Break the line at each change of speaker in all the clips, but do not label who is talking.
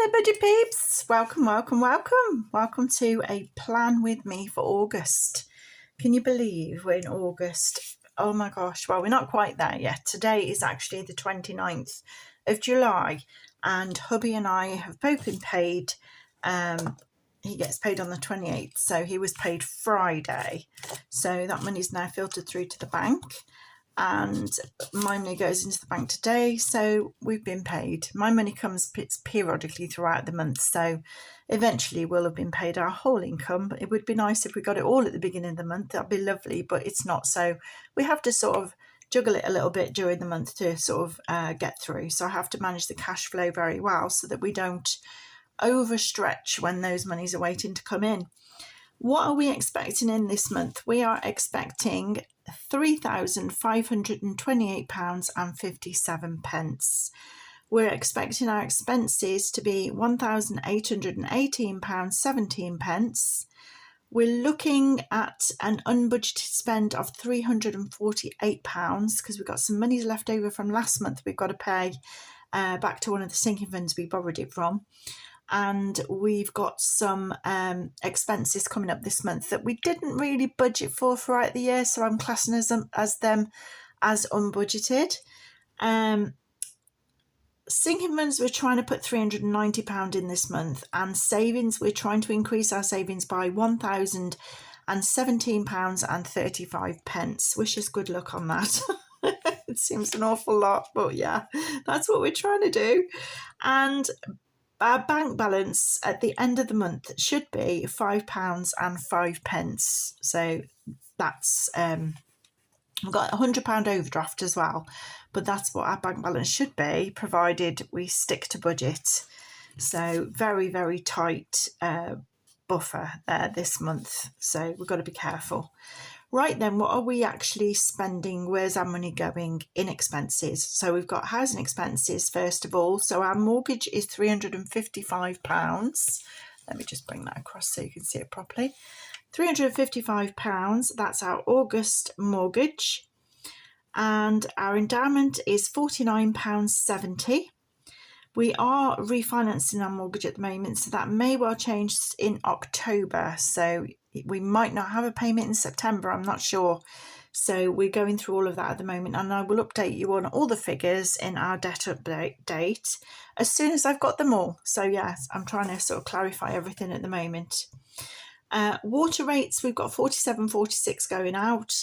Hello, budget peeps. Welcome, welcome, welcome. Welcome to a plan with me for August. Can you believe we're in August? Oh my gosh. Well, we're not quite there yet. Today is actually the 29th of July and hubby and I have both been paid. He gets paid on the 28th, so he was paid Friday. So that money's now filtered through to the bank. And my money goes into the bank today, so we've been paid. My money comes periodically throughout the month, so eventually we'll have been paid our whole income. It would be nice if we got it all at the beginning of the month. That'd be lovely, but it's not, so we have to sort of juggle it a little bit during the month to sort of get through. So I have to manage the cash flow very well so that we don't overstretch when those monies are waiting to come in. What are we expecting in this month? We are expecting £3,528.57. We're expecting our expenses to be £1,818.17. We're looking at an unbudgeted spend of £348 because we've got some money left over from last month. We've got to pay back to one of the sinking funds we borrowed it from. And we've got some expenses coming up this month that we didn't really budget for throughout the year, so I'm classing them as unbudgeted. Sinking funds, we're trying to put £390 in this month, and savings, we're trying to increase our savings by £1,017.35. Wish us good luck on that. It seems an awful lot, but yeah, that's what we're trying to do. And our bank balance at the end of the month should be £5.05. So that's we've got a £100 overdraft as well, but that's what our bank balance should be, provided we stick to budget. So very, very tight buffer there this month. So we've got to be careful. Right then, what are we actually spending? Where's our money going in expenses? So we've got housing expenses first of all. So our mortgage is £355. Let me just bring that across so you can see it properly. £355, that's our August mortgage. And our endowment is £49.70. We are refinancing our mortgage at the moment, so that may well change in October. So we might not have a payment in September, I'm not sure. So we're going through all of that at the moment, and I will update you on all the figures in our debt update as soon as I've got them all. So yes, I'm trying to sort of clarify everything at the moment. Water rates, we've got 47.46 going out.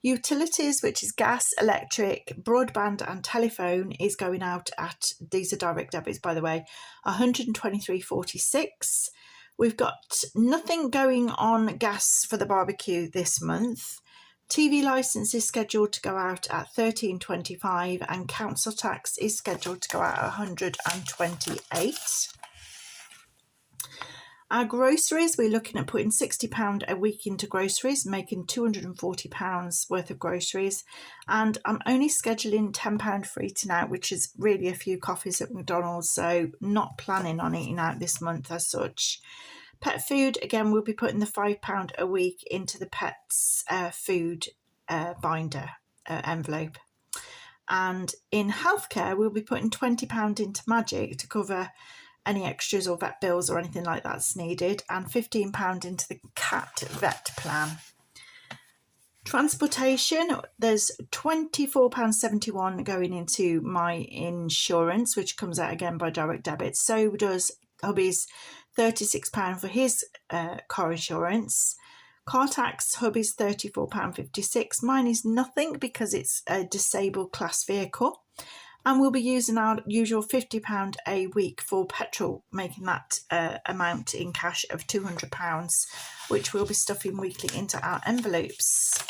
Utilities, which is gas, electric, broadband and telephone, is going out at, these are direct debits by the way, 123.46. We've got nothing going on gas for the barbecue this month. TV licence is scheduled to go out at £13.25 and council tax is scheduled to go out at £128. Our groceries, we're looking at putting £60 a week into groceries, making £240 worth of groceries. And I'm only scheduling £10 for eating out, which is really a few coffees at McDonald's, so not planning on eating out this month as such. Pet food, again, we'll be putting the £5 a week into the pets food binder envelope. And in healthcare, we'll be putting £20 into Magic to cover any extras or vet bills or anything like that's needed, and £15 into the cat vet plan. Transportation, there's £24.71 going into my insurance, which comes out again by direct debit. So does hubby's £36 for his car insurance. Car tax, hubby's £34.56. Mine is nothing because it's a disabled class vehicle. And we'll be using our usual £50 a week for petrol, making that amount in cash of £200, which we'll be stuffing weekly into our envelopes.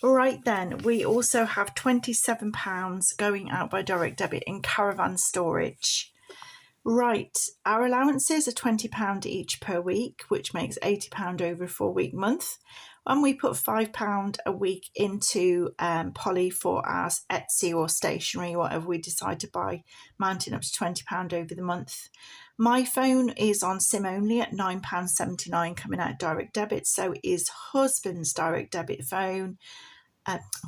Right then, we also have £27 going out by direct debit in caravan storage. Right, our allowances are £20 each per week, which makes £80 over a 4-week month. And we put £5 a week into Polly for our Etsy or stationery, whatever we decide to buy, mounting up to £20 over the month. My phone is on SIM only at £9.79 coming out direct debit. So is husband's direct debit phone.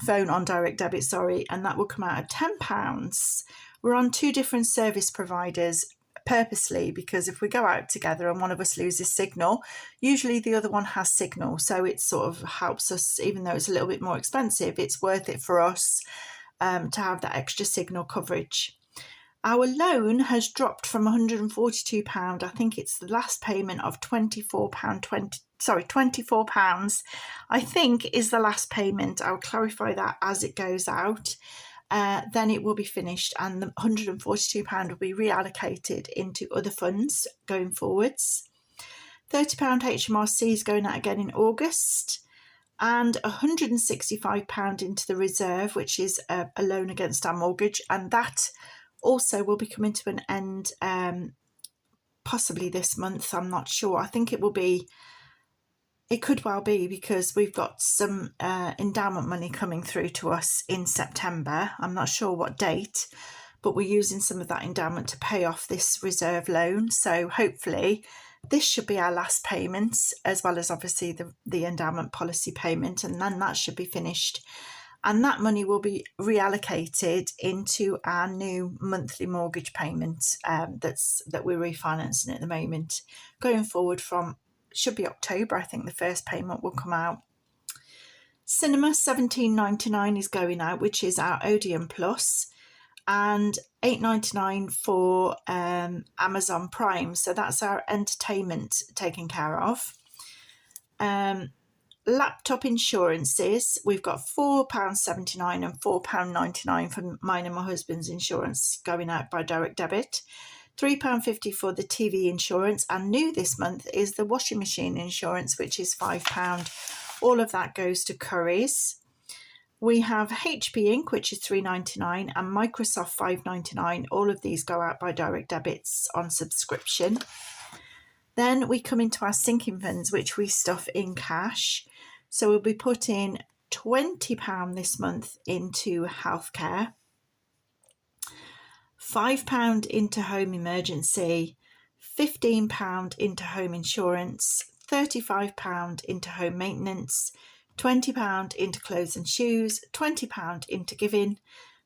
phone on direct debit, sorry, and that will come out at £10. We're on 2 different service providers purposely, because if we go out together and one of us loses signal, usually the other one has signal, so it sort of helps us. Even though it's a little bit more expensive, it's worth it for us to have that extra signal coverage. Our loan has dropped from £142. I think it's the last payment of £24, I think, is the last payment. I'll clarify that as it goes out. Then it will be finished, and the £142 will be reallocated into other funds going forwards. £30 HMRC is going out again in August, and £165 into the reserve, which is a loan against our mortgage, and that also will be coming to an end possibly this month. I'm not sure. I think it could well be, because we've got some endowment money coming through to us in September. I'm not sure what date, but we're using some of that endowment to pay off this reserve loan. So hopefully this should be our last payment, as well as obviously the endowment policy payment, and then that should be finished. And that money will be reallocated into our new monthly mortgage payment that we're refinancing at the moment. Going forward from, should be October, I think the first payment will come out. Cinema £17.99 is going out, which is our Odeon Plus, and £8.99 for Amazon Prime. So that's our entertainment taken care of. Laptop insurances, we've got £4.79 and £4.99 for mine and my husband's insurance going out by direct debit. £3.50 for the TV insurance, and new this month is the washing machine insurance, which is £5. All of that goes to Currys. We have HP Inc., which is £3.99, and Microsoft £5.99. All of these go out by direct debits on subscription. Then we come into our sinking funds, which we stuff in cash. So we'll be putting £20 this month into healthcare, £5 into home emergency, £15 into home insurance, £35 into home maintenance, £20 into clothes and shoes, £20 into giving,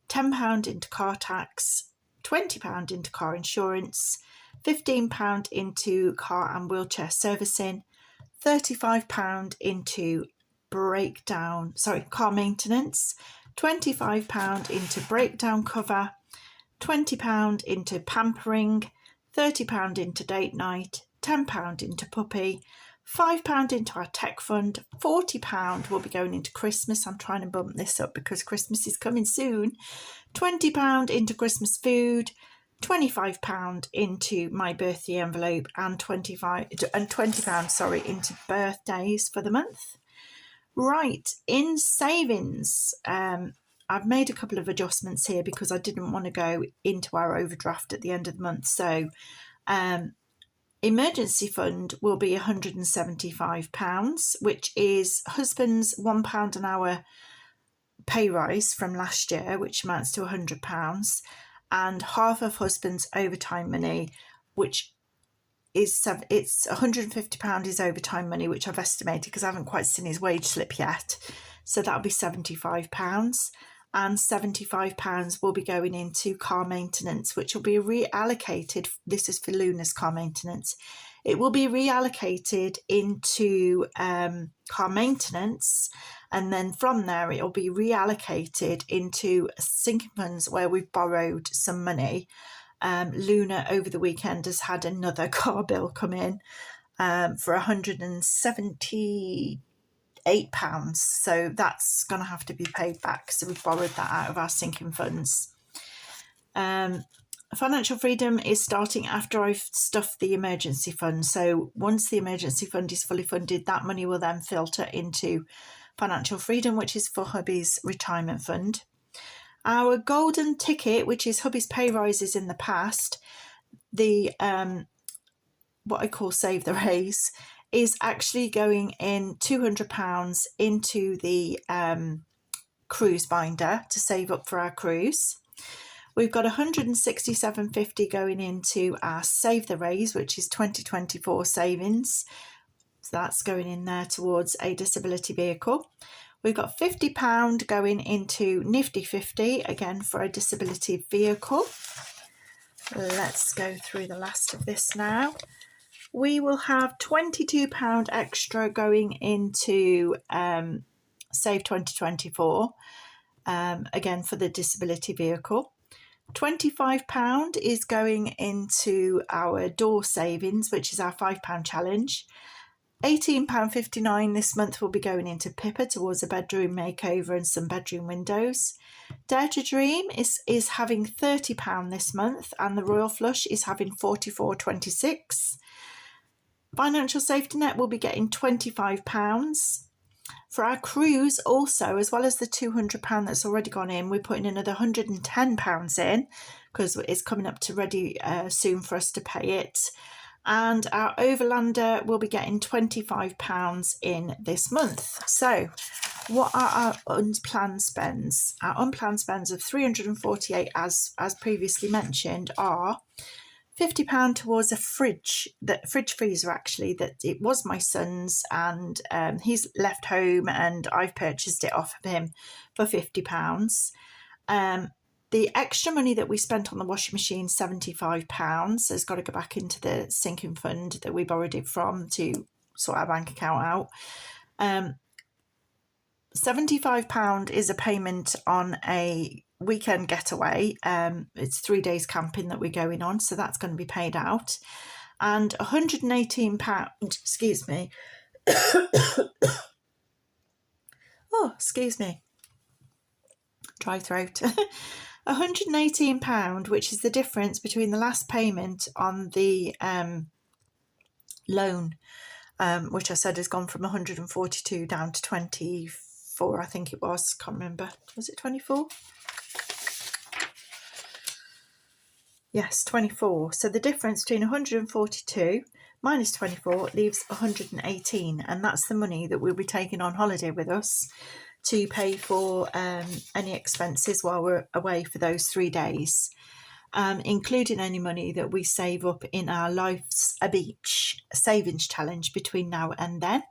£10 into car tax, £20 into car insurance, £15 into car and wheelchair servicing, £35 into car maintenance, £25 into breakdown cover, £20 into pampering, £30 into date night, £10 into puppy, £5 into our tech fund, £40 will be going into Christmas. I'm trying to bump this up because Christmas is coming soon. £20 into Christmas food, £25 into my birthday envelope, and £20 into birthdays for the month. Right, in savings, I've made a couple of adjustments here because I didn't want to go into our overdraft at the end of the month. So emergency fund will be £175, which is husband's £1 an hour pay rise from last year, which amounts to £100, and half of husband's overtime money, which is it's £150 is overtime money, which I've estimated because I haven't quite seen his wage slip yet. So that'll be £75, and £75 will be going into car maintenance, which will be reallocated. This is for Luna's car maintenance. It will be reallocated into car maintenance, and then from there it will be reallocated into sinking funds where we've borrowed some money. Luna over the weekend has had another car bill come in for £178, so that's going to have to be paid back. So we've borrowed that out of our sinking funds. Financial freedom is starting after I've stuffed the emergency fund. So once the emergency fund is fully funded, that money will then filter into financial freedom, which is for hubby's retirement fund. Our golden ticket, which is hubby's pay rises in the past, the what I call save the raise, is actually going in £200 into the cruise binder to save up for our cruise. We've got £167.50 going into our Save the Raise, which is 2024 savings. So that's going in there towards a disability vehicle. We've got £50 going into Nifty 50, again for a disability vehicle. Let's go through the last of this now. We will have £22 extra going into Save 2024, again for the disability vehicle. £25 is going into our door savings, which is our £5 challenge. £18.59 this month will be going into Pippa towards a bedroom makeover and some bedroom windows. Dare to Dream is having £30 this month, and the Royal Flush is having £44.26. Financial Safety Net will be getting £25. For our cruise also, as well as the £200 that's already gone in, we're putting another £110 in because it's coming up to ready soon for us to pay it. And our Overlander will be getting £25 in this month. So what are our unplanned spends? Our unplanned spends of £348, as previously mentioned, are £50 towards a fridge freezer, actually, that it was my son's, and he's left home and I've purchased it off of him for £50. The extra money that we spent on the washing machine, £75, has got to go back into the sinking fund that we borrowed it from to sort our bank account out. £75 is a payment on a weekend getaway. It's 3 days camping that we're going on, so that's going to be paid out. And £118, excuse me. Oh, excuse me. Dry throat. £118, which is the difference between the last payment on the loan, which I said has gone from 142 down to 24, I think it was. Can't remember. Was it 24? Yes, 24. So the difference between 142 minus 24 leaves 118, and that's the money that we'll be taking on holiday with us to pay for any expenses while we're away for those 3 days, including any money that we save up in our Life's a Beach savings challenge between now and then.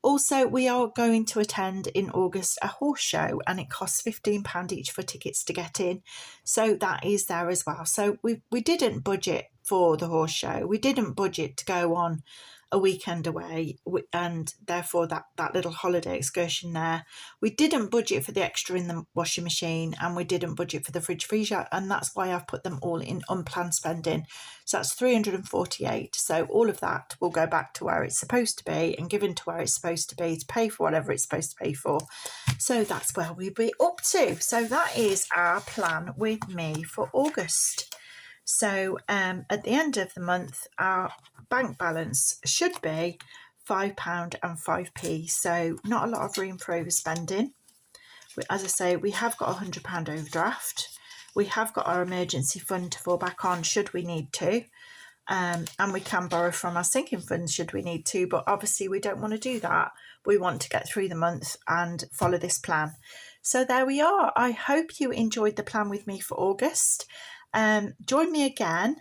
Also, we are going to attend in August a horse show, and it costs £15 each for tickets to get in. So that is there as well. So we didn't budget for the horse show. We didn't budget to go on a weekend away, and therefore that little holiday excursion there. We didn't budget for the extra in the washing machine, and we didn't budget for the fridge freezer, and that's why I've put them all in unplanned spending. So that's 348. So all of that will go back to where it's supposed to be and given to where it's supposed to be to pay for whatever it's supposed to pay for. So that's where we'll be up to. So that is our plan with me for August. So at the end of the month, our bank balance should be £5 and 5p. So not a lot of room for overspending. As I say, we have got a £100 overdraft. We have got our emergency fund to fall back on should we need to. And we can borrow from our sinking fund should we need to. But obviously we don't want to do that. We want to get through the month and follow this plan. So there we are. I hope you enjoyed the plan with me for August. Join me again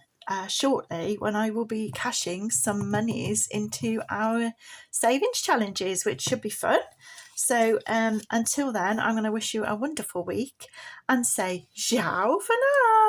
shortly when I will be cashing some monies into our savings challenges, which should be fun. So until then, I'm going to wish you a wonderful week and say ciao for now.